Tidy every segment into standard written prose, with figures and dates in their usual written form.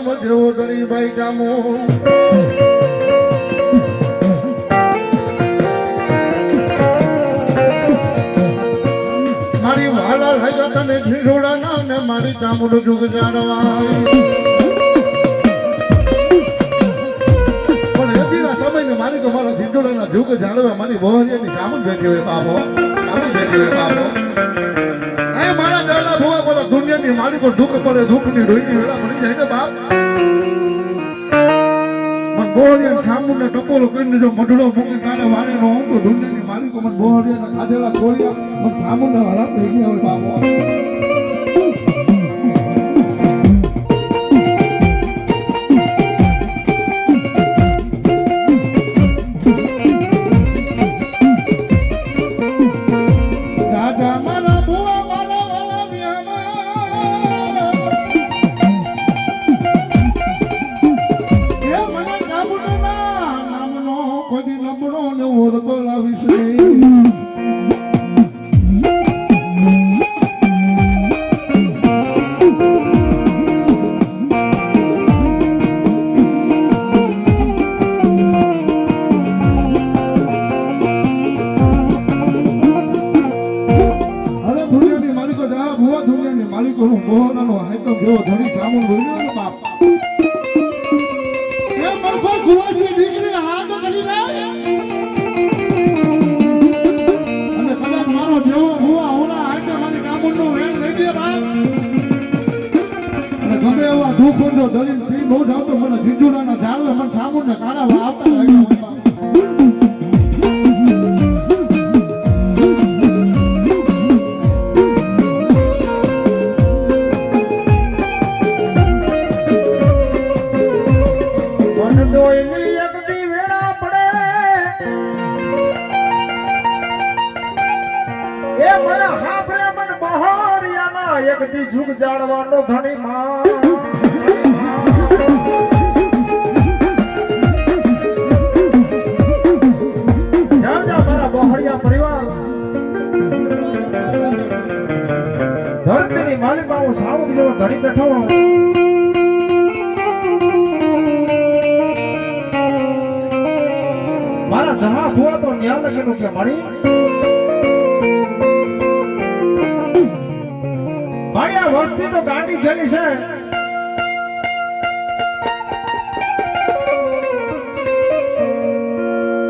રામ જેવો ધણી ભાઈ જામો મારી વાલા થઈ તને ઝીરોડા ના ને મારી ચામુંડ જુગ જાણવાય પણ એદીના સમયને મારી તો મારા ઝીરોડાના જુગ જાણવા મારી બોહરિયાની ચામુંડ બેઠી હોય બાબો ચામુંડ બેઠી હોય બાબો એ મારા દાદા ભુવા બોલા દુનિયાની મારી પર દુઃખ પડે દુઃખની ડોઈની વેળા પડી જાય ને બાપ મન બોહરિયા ચામુંડને ટકોરો કરીને જો મઢડો મૂકી તારે વારે નો હું તો દુનિયાની મારી કો મન બોહરિયાના ખાધેલા ખોળિયા મન ચામુંડના હરાપ થઈ ગયા હોય બાબો જુગ જાણવાનો ધણી માં મારા બહોળિયા પરિવાર ધરતીની માલિકા હું સાવક જેવો ધણી બેઠો મારા જહા ભુવા તો ન્યા લગેલું કે મારી મારી આ વસ્તી તો ગાંડી ગયેલી છે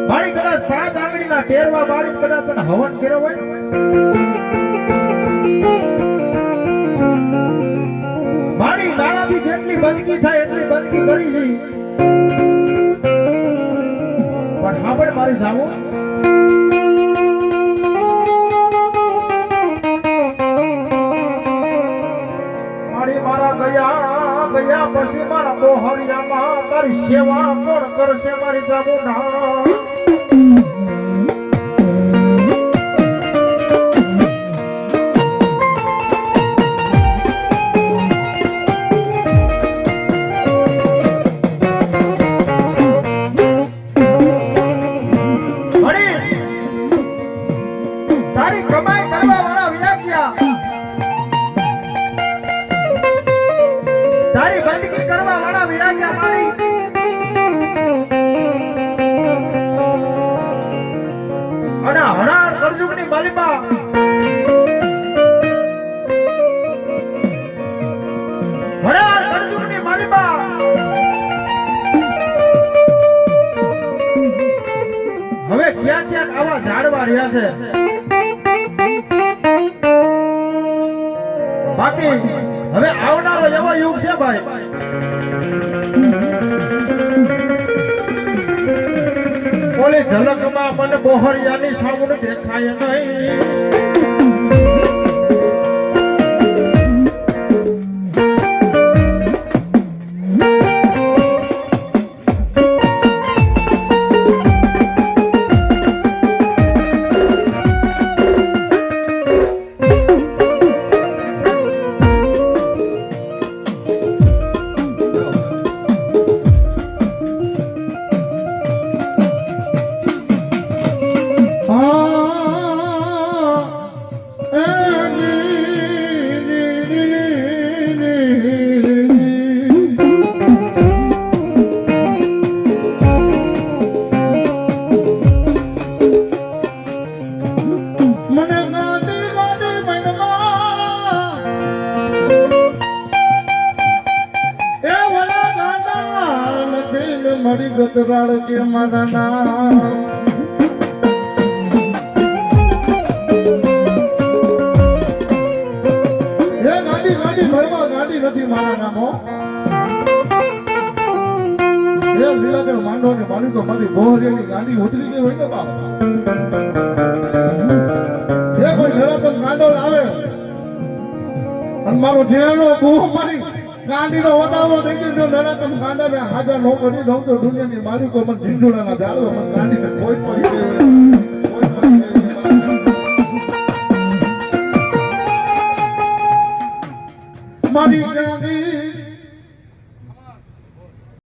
મારી કદાચ 5 આંગળીના ટેરવા બાળી કદાચ તને હવન કર્યો હોય મારી મારાથી જેટલી બંદગી થાય એટલી બંદગી કરી છે પણ સાંભળ મારી સામુ ગયા પછી મારા બોહરિયામાં તારી સેવા કોણ કરશે મારી ચામુંડા તારી કમાઈ કરવા વાળા વિનાક્યા તારી બંદગી કરવા વાળા વિરાગ્યા મારી અને હરાર કરજુગની માલિકા હરાર કરજુગની માલિકા હવે ક્યાં ક્યાંક આવા ઝાડવા રહ્યા છે બાકી હવે આવનારો એવો યુગ છે ભાઈ ઓલી ઝલકમાં મને બોહરિયાની સામું દેખાય નહીં મળી ગતરાળ કે મારા નામ એ ગાડી ગાડી ભરવા ગાડી નથી મારા નામો એ લીલાધર માંડો ને માલિકો મારી બોહરિયાની ગાડી ઉતરી ગઈ હોય ને બાપ એ કોઈ નરાતન ગાંડો આવે અને મારો જેનો બૂહ મારી ગાંડીનો વધારો થઈ ગયો જો નરાતન ગાંડા મેં હાજર ન કરી દઉં તો દુનિયાની માલિકો મને ઢીંડોળાના ઝાડવા મને ગાંડીને કોઈ પડી ગઈ મારી ગાંડી